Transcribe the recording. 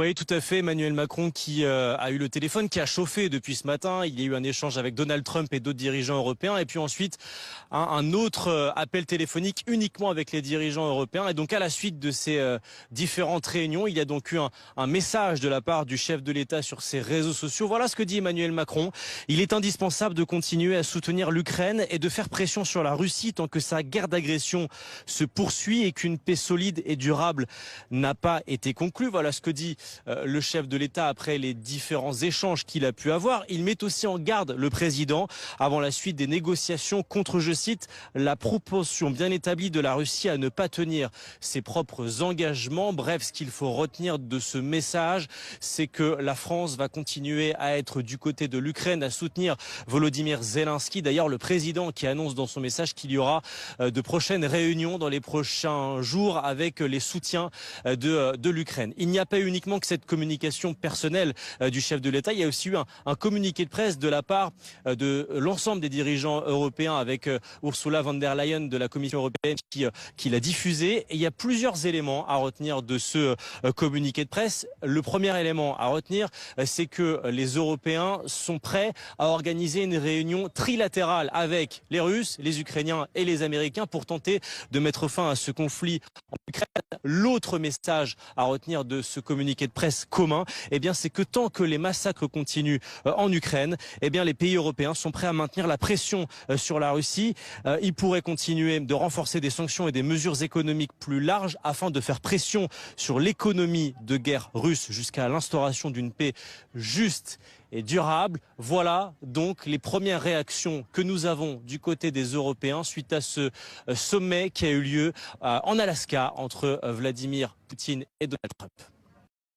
Oui, tout à fait. Emmanuel Macron qui a eu le téléphone, qui a chauffé depuis ce matin. Il y a eu un échange avec Donald Trump et d'autres dirigeants européens. Et puis ensuite, un autre appel téléphonique uniquement avec les dirigeants européens. Et donc à la suite de ces différentes réunions, il y a donc eu un message de la part du chef de l'État sur ses réseaux sociaux. Voilà ce que dit Emmanuel Macron. Il est indispensable de continuer à soutenir l'Ukraine et de faire pression sur la Russie tant que sa guerre d'agression se poursuit et qu'une paix solide et durable n'a pas été conclue. Voilà ce que dit le chef de l'État après les différents échanges qu'il a pu avoir. Il met aussi en garde le président avant la suite des négociations contre, je cite, la propension bien établie de la Russie à ne pas tenir ses propres engagements. Bref, ce qu'il faut retenir de ce message, c'est que la France va continuer à être du côté de l'Ukraine, à soutenir Volodymyr Zelensky. D'ailleurs, le président qui annonce dans son message qu'il y aura de prochaines réunions dans les prochains jours avec les soutiens de l'Ukraine. Il n'y a pas uniquement que cette communication personnelle du chef de l'État, il y a aussi eu un communiqué de presse de la part de l'ensemble des dirigeants européens avec Ursula von der Leyen de la Commission européenne qui l'a diffusé. Et il y a plusieurs éléments à retenir de ce communiqué de presse. Le premier élément à retenir, c'est que les Européens sont prêts à organiser une réunion trilatérale avec les Russes, les Ukrainiens et les Américains pour tenter de mettre fin à ce conflit en Ukraine. L'autre message à retenir de ce communiqué de presse commun, c'est que tant que les massacres continuent en Ukraine, les pays européens sont prêts à maintenir la pression sur la Russie. Ils pourraient continuer de renforcer des sanctions et des mesures économiques plus larges afin de faire pression sur l'économie de guerre russe jusqu'à l'instauration d'une paix juste et durable. Voilà donc les premières réactions que nous avons du côté des Européens suite à ce sommet qui a eu lieu en Alaska entre Vladimir Poutine et Donald Trump.